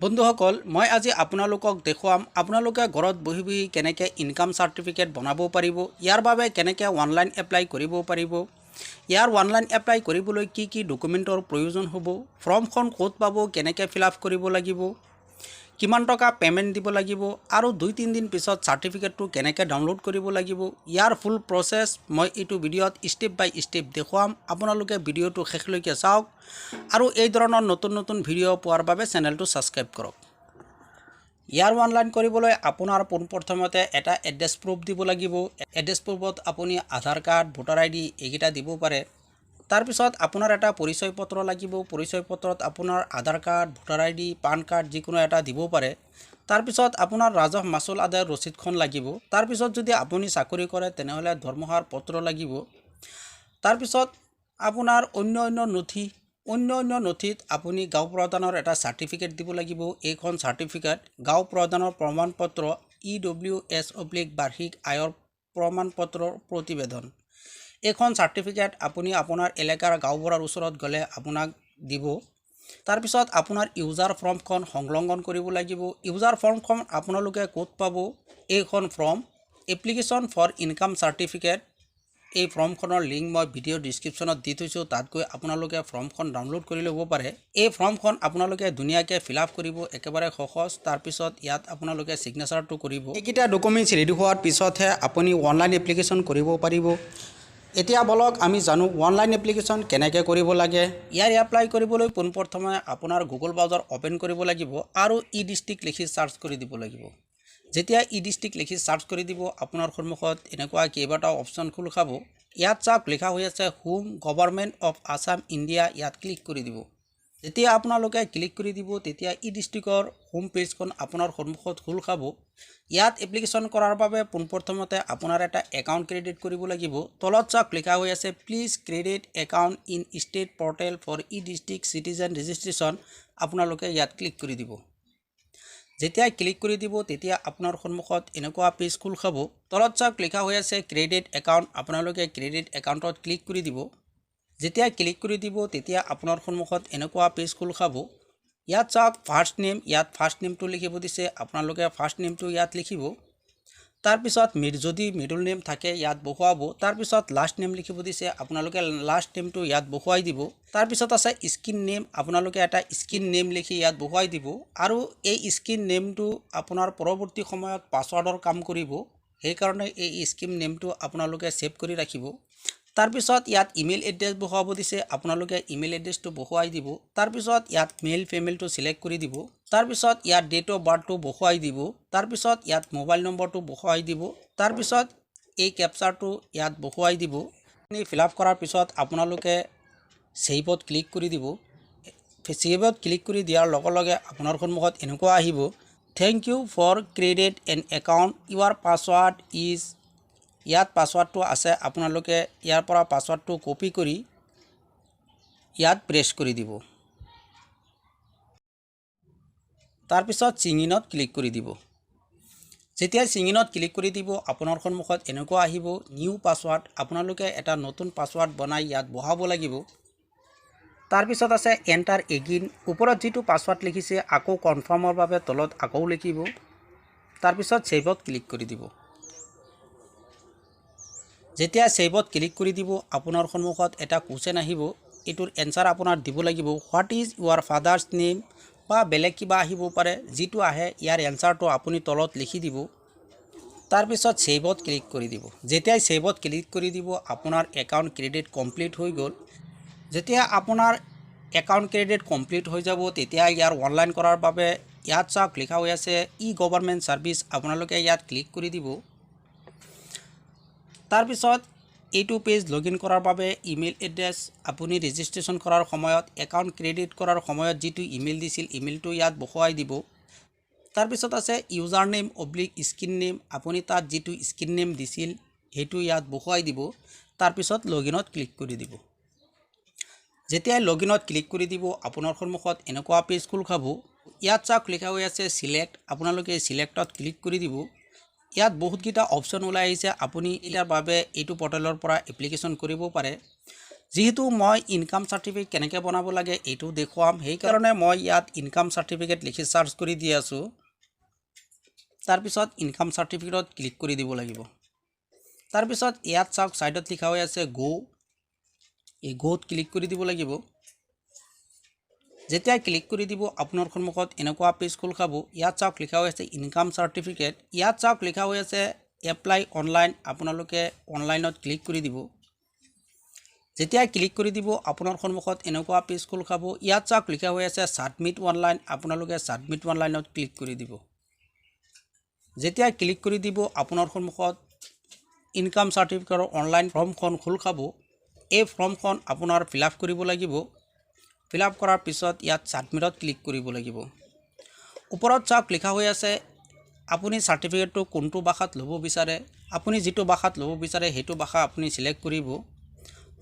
বন্ধুসকল মই আজি আপোনালোকক দেখুৱাম আপোনালোকে ঘৰত বহি বহি কেনেকৈ ইনকাম সাৰ্টিফিকেট বনাব পাৰিব ইয়াৰ বাবে কেনেকৈ অনলাইন এপ্লাই কৰিব পাৰিব ইয়াৰ অনলাইন এপ্লাই কৰিবলৈ কি কি ডকুমেন্টৰ প্ৰয়োজন হ'ব ফৰ্মখন ক'ত পাব কেনেকৈ ফিল আপ কৰিব লাগিব কিমান টকা পেমেন্ট দিব লাগিব আৰু 2-3 দিন পিছত সাৰ্টিফিকেটটো কেনেকৈ ডাউনলোড কৰিব লাগিব ইয়াৰ ফুল প্ৰসেস মই এইটো ভিডিঅ'ত স্টেপ বাই স্টেপ দেখুৱাম আপোনালোকে ভিডিঅ'টো শেষলৈকে চাওক আৰু এই ধৰণৰ নতুন নতুন ভিডিঅ' পোৱাৰ বাবে চেনেলটো সাবস্ক্ৰাইব কৰক ইয়াৰ অনলাইন কৰিবলৈ আপোনাৰ পোনপ্ৰথমতে এটা এড্ৰেছ প্ৰুফ দিব লাগিব এড্ৰেছ প্ৰুফত আপুনি আধাৰ কাৰ্ড ভোটাৰ আইডি এইকেইটা দিব পাৰে তাৰ পিছত আপোনাৰ এটা পৰিচয় পত্ৰ লাগিব পৰিচয় পত্ৰত আপোনাৰ Aadhaar card voter ID PAN card যিকোনো এটা দিব পাৰে তাৰ পিছত আপোনাৰ ৰাজহ মাসুল আদায়ৰ ৰচিদখন লাগিব তাৰ পিছত যদি আপুনি চাকৰি কৰে তেনেহলে দৰমহাৰ পত্ৰ লাগিব তাৰ পিছত আপোনাৰ অন্য নথিত আপুনি গাঁও প্ৰধানৰ এটা সাৰ্টিফিকেট দিব লাগিব এইখন সাৰ্টিফিকেট গাঁও প্ৰধানৰ প্ৰমাণপত্ৰ EWS/ বাৰ্ষিক আয়ৰ প্ৰমাণপত্ৰৰ প্ৰতিবেদন এখন সাৰ্টিফিকেট আপুনি আপোনাৰ এলেকাৰ গাঁওবুঢ়াৰ ওচৰত গলে আপোনাক দিব তাৰ পিছত আপোনাৰ ইউজাৰ ফৰ্মখন সংলগ্ন কৰিব লাগিব ইউজাৰ ফৰ্মখন আপোনালোকে ক'ত পাব এইখন form application for income certificate এই ফৰ্মখনৰ লিংক মই ভিডিও ডেসক্ৰিপচনত দি থৈছো তাত গৈ আপোনালোকে ফৰ্মখন ডাউনলোড কৰি ল'ব পাৰে এই ফৰ্মখন আপোনালোকে ধুনীয়াকৈ ফিল আপ কৰিব একেবাৰে সহজ তাৰ পিছত ইয়াত আপোনালোকে সিগনেচাৰটো কৰিব এইকেইটা ডকুমেন্টছ ৰেডি হোৱাৰ পিছতহে আপুনি অনলাইন এপ্লিকেশন কৰিব পাৰিব এতিয়া বলক আমি জানো অনলাইন এপ্লিকেশন কেনেকৈ কৰিব লাগে ইয়াৰ এপ্লাই কৰিবলৈ পোনপ্ৰথমে আপোনাৰ গুগল ব্ৰাউজাৰ ওপেন কৰিব লাগিব আৰু ই-ডিষ্ট্ৰিক্ট লিখি সাৰ্চ কৰি দিব লাগিব যেতিয়া ই-ডিষ্ট্ৰিক্ট লিখি সাৰ্চ কৰি দিব আপোনাৰ সন্মুখত এনেকুৱা কেইবাটা অপচন খোল খাব ইয়াত চাওক লিখা হৈ আছে home government of Assam India ইয়াত ক্লিক কৰি দিব যেতিয়া আপোনালোকে ক্লিক কৰি দিব তেতিয়া ই-ডিষ্ট্ৰিক্টৰ হোম পেজখন আপোনাৰ সন্মুখত খোল খাব ইয়াত এপ্লিকেশন কৰাৰ বাবে পোনপ্ৰথমতে আপোনাৰ এটা একাউণ্ট ক্ৰিয়েট কৰিব লাগিব তলত চাওক লিখা হৈ আছে please create account in state portal for e district citizen registration আপোনালোকে ইয়াত ক্লিক কৰি দিব যেতিয়া ক্লিক কৰি দিব তেতিয়া আপোনাৰ সন্মুখত এনেকুৱা পেজ খোল খাব তলত চাওক লিখা হৈ আছে ক্ৰেডিট একাউণ্ট আপোনালোকে ক্ৰেডিট একাউণ্টত ক্লিক কৰি দিব যেতিয়া ক্লিক কৰি দিব তেতিয়া আপোনাৰ সন্মুখত এনেকুৱা পেজ খোল খাব ইয়াত চাওক ফাৰ্স্ট নেম ইয়াত ফাৰ্স্ট নেমটো লিখিব দিছে আপোনালোকে ফাৰ্স্ট নেমটো ইয়াত লিখিব তাৰ পিছত যদি মিডল নেম থাকে ইয়াত বহুৱাব তাৰ পিছত লাষ্ট নেম লিখিব দিছে আপোনালোকে লাষ্ট নেমটো ইয়াত বহুৱাই দিব তাৰ পিছত আছে স্ক্ৰিন নেম আপোনালোকে এটা স্ক্ৰিন নেম লিখি ইয়াত বহুৱাই দিব আৰু এই স্ক্ৰিন নেমটো আপোনাৰ পৰৱৰ্তী সময়ত পাছৱৰ্ডৰ কাম কৰিব সেই কাৰণে এই স্ক্ৰিন নেমটো আপোনালোকে সেভ কৰি ৰাখিব তাৰ পিছত ইয়াত ইমেইল এড্ৰেছ বহুৱাব দিছে আপোনালোকে ইমেইল এড্ৰেছটো বহুৱাই দিব তাৰ পিছত ইয়াত মেইল ফিমেলটো সিলেক্ট কৰি দিব তাৰ পিছত ইয়াত ডেট অফ বাৰ্থটো বহুৱাই দিব তাৰ পিছত ইয়াত মোবাইল নম্বৰটো বহুৱাই দিব তাৰ পিছত এই ক্যাপচাৰটো ইয়াত বহুৱাই দিব আপুনি ফিল আপ কৰাৰ পিছত আপোনালোকে সেভত ক্লিক কৰি দিব সেভত ক্লিক কৰি দিয়াৰ লগে লগে আপোনাৰ সন্মুখত এনেকুৱা আহিব thank you for create an account your password is ইয়াত পাছৱৰ্ডটো আছে আপোনালোকে ইয়াৰ পৰা পাছৱৰ্ডটো কপি কৰি ইয়াত প্ৰেছ কৰি দিব তাৰ পিছত সিং ইনত ক্লিক কৰি দিব যেতিয়া সিং ইনত ক্লিক কৰি দিব আপোনাৰ সন্মুখত এনেকুৱা আহিব নিউ পাছৱৰ্ড আপোনালোকে এটা নতুন পাছৱৰ্ড বনাই ইয়াত বহাব লাগিব তাৰ পিছত আছে এন্টাৰ এগেইন ওপৰত যেটো পাছৱৰ্ড লিখিছে আকৌ কনফাৰ্মৰ বাবে তলত আকৌ লিখিব তাৰ পিছত সেভত ক্লিক কৰি দিব যেতিয়া সেভত ক্লিক কৰি দিব আপোনাৰ সন্মুখত এটা কোৱেশ্চন আহিব এটোৰ এনসাৰ আপোনাৰ দিব লাগিব হোৱাট ইজ ইউৰ ফাদাৰ্স নেম বা বেলেগ কিবা আহিব পাৰে যেটো আহে ইয়াৰ এনসাৰটো আপুনি তলত লিখি দিব তাৰ পিছত সেভত ক্লিক কৰি দিব যেতিয়া সেভত ক্লিক কৰি দিব আপোনাৰ একাউণ্ট ক্ৰেডিট কমপ্লিট হৈ গ'ল যেতিয়া আপোনাৰ একাউণ্ট ক্ৰেডিট কমপ্লিট হৈ যাব তেতিয়া ইয়াৰ অনলাইন কৰাৰ বাবে ইয়াত চাওক লিখা হৈ আছে ই গভৰ্নমেণ্ট সাৰ্ভিস আপোনালোকে ইয়াত ক্লিক কৰি দিব তাৰ পিছত এইটো পেজ লগইন কৰাৰ বাবে ইমেইল এড্ৰেছ আপুনি ৰেজিষ্ট্ৰেচন কৰাৰ সময়ত একাউণ্ট ক্ৰেডিট কৰাৰ সময়ত যেটো ইমেইল দিছিল ইমেইলটো ইয়াত বহুৱাই দিব তাৰ পিছত আছে ইউজাৰ নেম / স্ক্ৰিন নেম আপুনি তাত যেটো স্ক্ৰিন নেম দিছিল হেতু ইয়াত বহুৱাই দিব তাৰ পিছত লগইনত ক্লিক কৰি দিব যেতিয়া লগইনত ক্লিক কৰি দিব আপোনাৰ সন্মুখত এনেকুৱা পেজ খোল খাব ইয়াত চাওক লিখা হৈ আছে সিলেক্ট আপোনালোকে সিলেক্টত ক্লিক কৰি দিব ইয়াত বহুত কিটা অপচন ওলাই আহিছে আপুনি ইয়াৰ বাবে এইটো পৰ্টেলৰ পৰা এপ্লিকেশন কৰিব পাৰে যেহেতু মই ইনকাম সাৰ্টিফিকেট কেনেকৈ বনাব লাগে এইটো দেখুৱাম, সেইকাৰণে মই ইয়াত ইনকাম সাৰ্টিফিকেট লিখি সাৰ্চ কৰি দি আছোঁ। তাৰপিছত ইনকাম সাৰ্টিফিকেটত ক্লিক কৰি দিব লাগিব। তাৰপিছত ইয়াত চাওক সাইডত লিখা হৈ আছে গো, এই গোত ক্লিক কৰি দিব লাগিব। যেতিয়া ক্লিক কৰি দিব আপোনাৰ সন্মুখত এনেকুৱা পেজ খোল খাব। ইয়াত চাওক লিখা হৈ আছে ইনকাম সার্টিফিকেট, ইয়াত চাওক লিখা হৈ আছে এপ্লাই অনলাইন, আপোনালোকে অনলাইনত ক্লিক কৰি দিব। যেতিয়া ক্লিক কৰি দিব আপোনাৰ সন্মুখত এনেকুৱা পেজ খোল খাব। ইয়াত চাওক লিখা হৈ আছে সাবমিট অনলাইন, আপোনালোকে সাবমিট অনলাইনত ক্লিক কৰি দিব। যেতিয়া ক্লিক কৰি দিব আপোনাৰ সন্মুখত ইনকাম সাৰ্টিফিকেটৰ অনলাইন ফৰ্মখন খোল খাব। এই ফৰ্মখন আপোনাৰ ফিলআপ কৰিব লাগিব। ফিলআপ কৰাৰ পিছত ইয়াত সাবমিটত ক্লিক কৰিব লাগিব। ওপৰত চাওক লিখা হৈ আছে আপুনি সাৰ্টিফিকেটটো কোনটো ভাষাত ল'ব বিচাৰে। আপুনি যিটো ভাষাত ল'ব বিচাৰে সেইটো ভাষা আপুনি সিলেক্ট কৰিব।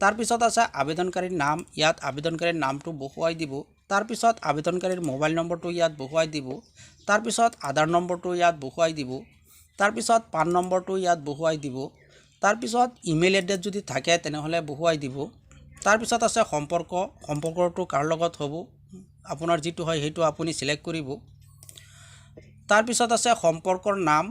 তাৰপিছত আছে আবেদনকাৰীৰ নাম, ইয়াত আবেদনকাৰীৰ নামটো বহুৱাই দিব। তাৰপিছত আবেদনকাৰীৰ মোবাইল নম্বৰটো ইয়াত বহুৱাই দিব। তাৰপিছত আধাৰ নম্বৰটো ইয়াত বহুৱাই দিব। তাৰপিছত পান নম্বৰটো ইয়াত বহুৱাই দিব। তাৰপিছত ইমেইল এড্ৰেছ যদি থাকে তেনেহ'লে বহুৱাই দিব। তাৰপিছত আছে সম্পৰ্কটো কাৰ লগত হ'ব, আপোনাৰ যিটো হয় সেইটো আপুনি সিলেক্ট কৰিব। তাৰপিছত আছে সম্পৰ্কৰ নাম,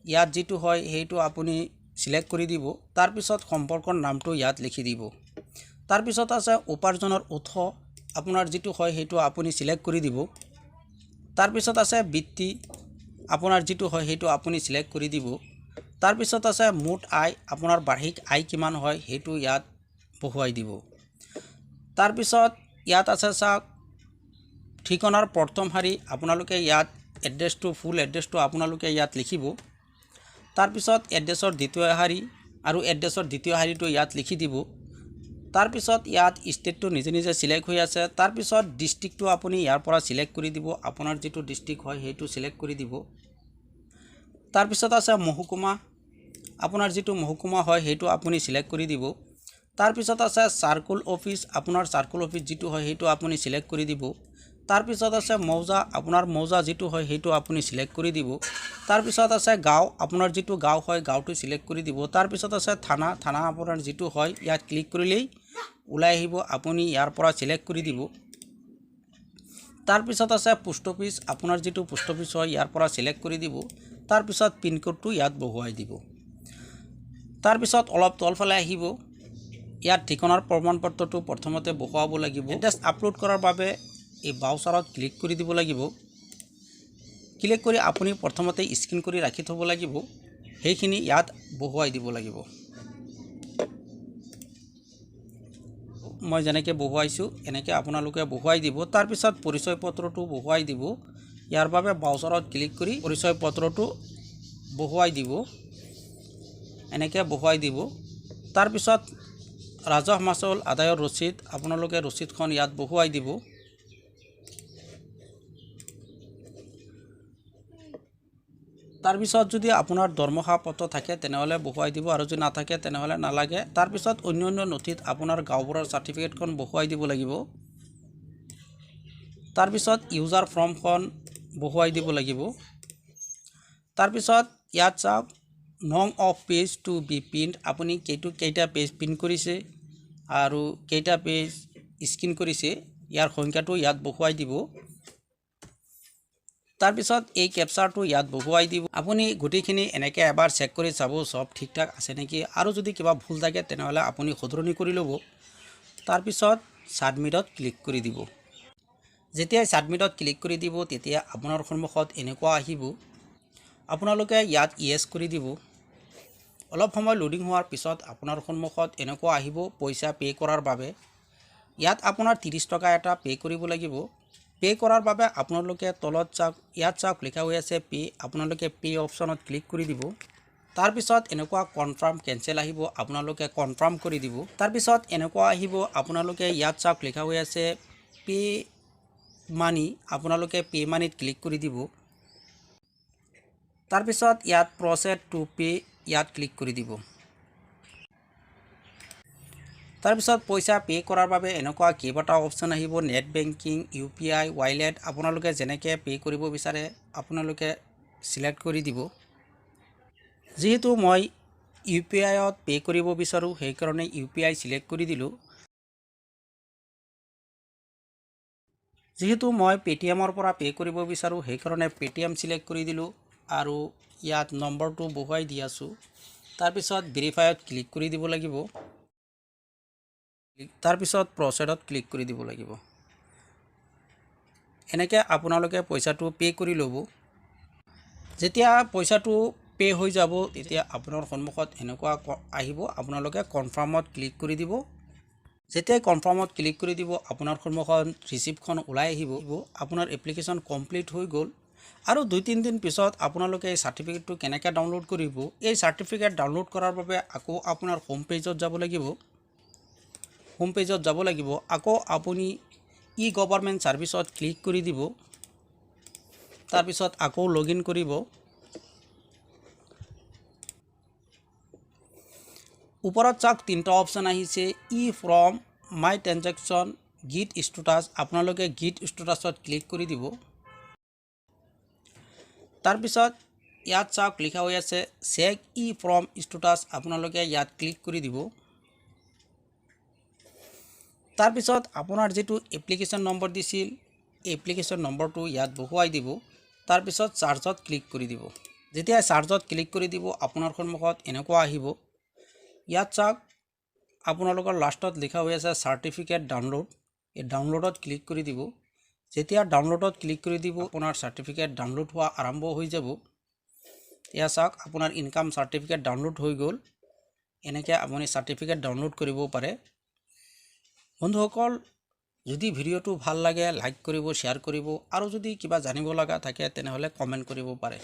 ইয়াত যিটো হয় সেইটো আপুনি সিলেক্ট কৰি দিব। তাৰপিছত সম্পৰ্কৰ নামটো ইয়াত লিখি দিব। তাৰপিছত আছে উপাৰ্জনৰ উৎস, আপোনাৰ যিটো হয় সেইটো আপুনি সিলেক্ট কৰি দিব। তাৰপিছত আছে বৃত্তি, আপোনাৰ যিটো হয় সেইটো আপুনি সিলেক্ট কৰি দিব। তাৰপিছত আছে মুঠ আয়, আপোনাৰ বাৰ্ষিক আয় কিমান হয় সেইটো ইয়াত বহুৱাই দিব। তাৰপিছত ইয়াত আছে চাওক ঠিকনাৰ প্ৰথম শাৰী, আপোনালোকে ইয়াত এড্ৰেছটো ফুল এড্ৰেছটো আপোনালোকে ইয়াত লিখিব। তাৰপিছত এড্ৰেছৰ দ্বিতীয় শাৰী আৰু এড্ৰেছৰ দ্বিতীয় শাৰীটো ইয়াত লিখি দিব। তাৰপিছত ইয়াত ষ্টেটটো নিজে নিজে সিলেক্ট হৈ আছে। তাৰপিছত ডিষ্ট্ৰিক্টটো আপুনি ইয়াৰ পৰা সিলেক্ট কৰি দিব, আপোনাৰ যিটো ডিষ্ট্ৰিক্ট হয় সেইটো সিলেক্ট কৰি দিব। তাৰপিছত আছে মহকুমা, আপোনাৰ যিটো মহকুমা হয় সেইটো আপুনি সিলেক্ট কৰি দিব। তাৰপিছত আছে সাৰ্কুল অফিচ, আপোনাৰ সাৰ্কুল অফিচ যিটো হয় সেইটো আপুনি সিলেক্ট কৰি দিব। তাৰপিছত আছে মৌজা, আপোনাৰ মৌজা যিটো হয় সেইটো আপুনি সিলেক্ট কৰি দিব। তাৰপিছত আছে গাঁও, আপোনাৰ যিটো গাঁও হয় গাঁওটো সিলেক্ট কৰি দিব। তাৰপিছত আছে থানা, থানা আপোনাৰ যিটো হয় ইয়াত ক্লিক কৰিলেই ওলাই আহিব, আপুনি ইয়াৰ পৰা সিলেক্ট কৰি দিব। তাৰপিছত আছে পোষ্ট অফিচ, আপোনাৰ যিটো পোষ্ট অফিচ হয় ইয়াৰ পৰা সিলেক্ট কৰি দিব। তাৰপিছত পিনক'ডটো ইয়াত বহুৱাই দিব। তাৰপিছত অলপ তলফালে আহিব, ইয়াত ঠিকনাৰ প্ৰমাণপত্ৰটো প্ৰথমতে বহুৱাব লাগিব। এড্ৰেছ আপলোড কৰাৰ বাবে এই বাউচাৰত ক্লিক কৰি দিব লাগিব। ক্লিক কৰি আপুনি প্ৰথমতে স্ক্ৰীন কৰি ৰাখি থ'ব লাগিব, সেইখিনি ইয়াত বহুৱাই দিব লাগিব। মই যেনেকৈ বহুৱাইছোঁ এনেকৈ আপোনালোকে বহুৱাই দিব। তাৰপিছত পৰিচয় পত্ৰটো বহুৱাই দিব। ইয়াৰ বাবে বাউচাৰত ক্লিক কৰি পৰিচয় পত্ৰটো বহুৱাই দিব, এনেকৈ বহুৱাই দিব। তাৰপিছত ৰাজহ মাচুল আদায়ৰ ৰচিদ, আপোনালোকে ৰচিদখন ইয়াত বহুৱাই দিব। তাৰপিছত যদি আপোনাৰ দৰমহা পত্ৰ থাকে তেনেহ'লে বহুৱাই দিব, আৰু যদি নাথাকে তেনেহ'লে নালাগে। তাৰপিছত অন্যান্য নথিত আপোনাৰ গাঁওবুঢ়াৰ চাৰ্টিফিকেটখন বহুৱাই দিব লাগিব। তাৰপিছত ইউজাৰ ফৰ্মখন বহুৱাই দিব লাগিব। তাৰপিছত ইয়াত চাওক নং of page to be print, আপুনি কেইটা পেজ প্ৰিণ্ট কৰিছে আৰু কেইটা পেজ স্ক্ৰীন কৰিছে ইয়াৰ সংখ্যাটো ইয়াত বহুৱাই দিব। তাৰপিছত এই কেপচাৰটো ইয়াত বহুৱাই দিব। আপুনি গোটেইখিনি এনেকৈ এবাৰ চেক কৰি চাব চব ঠিক ঠাক আছে নেকি, আৰু যদি কিবা ভুল থাকে তেনেহ'লে আপুনি শুধৰণি কৰি ল'ব। তাৰপিছত ছাবমিটত ক্লিক কৰি দিব। যেতিয়াই ছাবমিটত ক্লিক কৰি দিব তেতিয়া আপোনাৰ সন্মুখত এনেকুৱা আহিব, আপোনালোকে ইয়াত য়েছ কৰি দিব। অলপ সময় লোডিং হোৱাৰ পিছত আপোনাৰ সন্মুখত এনেকুৱা আহিব পইচা পে' কৰাৰ বাবে। ইয়াত আপোনাৰ 30 টকা এটা পে' কৰিব লাগিব। পে' কৰাৰ বাবে আপোনালোকে তলত চাওক, ইয়াত চাওক লিখা হৈ আছে পে', আপোনালোকে পে' অপশ্যনত ক্লিক কৰি দিব। তাৰপিছত এনেকুৱা কনফাৰ্ম কেঞ্চেল আহিব, আপোনালোকে কনফাৰ্ম কৰি দিব। তাৰপিছত এনেকুৱা আহিব, আপোনালোকে ইয়াত চাওক লিখা হৈ আছে পে' মানি, আপোনালোকে পে' মানিত ক্লিক কৰি দিব। তাৰপিছত ইয়াত প্ৰচেছ টু পে' ইয়াত ক্লিক কৰি দিব। তাৰপিছত পইচা পে' কৰাৰ বাবে এনেকুৱা কেইবাটাও অপশ্যন আহিব, নেট বেংকিং, UPI, ৱালেট, আপোনালোকে যেনেকৈ পে' কৰিব বিচাৰে আপোনালোকে চিলেক্ট কৰি দিব। যিহেতু মই UPIত পে' কৰিব বিচাৰোঁ সেইকাৰণে UPI চিলেক্ট কৰি দিলোঁ। যেহেতু মই পেটিএমৰ পৰা পে' কৰিব বিচাৰোঁ সেইকাৰণে পেটিএম চিলেক্ট কৰি দিলোঁ আৰু ইয়াত নম্বৰটো বহুৱাই দি আছোঁ। তাৰপিছত ভেৰিফাইত ক্লিক কৰি দিব লাগিব। তাৰপিছত প্ৰচেডত ক্লিক কৰি দিব লাগিব। এনেকৈ আপোনালোকে পইচাটো পে' কৰি ল'ব। যেতিয়া পইচাটো পে' হৈ যাব তেতিয়া আপোনাৰ সন্মুখত এনেকুৱা আহিব, আপোনালোকে কনফাৰ্মত ক্লিক কৰি দিব। যেতিয়াই কনফাৰ্মত ক্লিক কৰি দিব আপোনাৰ সন্মুখত ৰিচিপ্টখন ওলাই আহিব, আপোনাৰ এপ্লিকেশ্যন কমপ্লিট হৈ গ'ল। আৰু 2-3 দিন পিছত আপোনালোকে এই চাৰ্টিফিকেটটো কেনেকৈ ডাউনলোড কৰিব, এই চাৰ্টিফিকেট ডাউনলোড কৰাৰ বাবে আকৌ আপোনাৰ হোম পেজত যাব লাগিব। হোম পেজত যাব লাগিব, আকৌ আপুনি ই গভৰ্ণমেণ্ট ছাৰ্ভিচত ক্লিক কৰি দিব। তাৰপিছত আকৌ লগ ইন কৰিব। ওপৰত চাওক 3টা অপশ্যন আহিছে, ই ফ্ৰম, মাই ট্ৰেনজেকশ্যন, গিট ষ্টেটাছ। আপোনালোকে গিট ষ্টেটাছত ক্লিক কৰি দিব। তাৰপিছত ইয়াত চাওক লিখা হৈ আছে চেক ই ফ্ৰম ষ্টেটাছ, আপোনালোকে ইয়াত ক্লিক কৰি দিব। তাৰপিছত আপোনাৰ যিটো এপ্লিকেশ্যন নম্বৰ দিছিল এপ্লিকেশ্যন নম্বৰটো ইয়াত বহুৱাই দিব। তাৰপিছত চাৰ্জত ক্লিক কৰি দিব। যেতিয়া চাৰ্জত ক্লিক কৰি দিব আপোনাৰ সন্মুখত এনেকুৱা আহিব। ইয়াত চাওক আপোনালোকৰ লাষ্টত লিখা হৈ আছে চাৰ্টিফিকেট ডাউনলোড, এই ডাউনলোডত ক্লিক কৰি দিব। যেতিয়া ডাউনলোডত ক্লিক কৰি দিব আপোনাৰ চাৰ্টিফিকেট ডাউনলোড হোৱা আৰম্ভ হৈ যাব। এয়া চাওক আপোনাৰ ইনকাম চাৰ্টিফিকেট ডাউনলোড হৈ গ'ল। এনেকৈ আপুনি চাৰ্টিফিকেট ডাউনলোড কৰিব পাৰে। বন্ধুসকল, যদি ভিডিঅ'টো ভাল লাগে লাইক কৰিব, শ্বেয়াৰ কৰিব, আৰু যদি কিবা জানিব লগা থাকে তেনেহ'লে কমেণ্ট কৰিব পাৰে।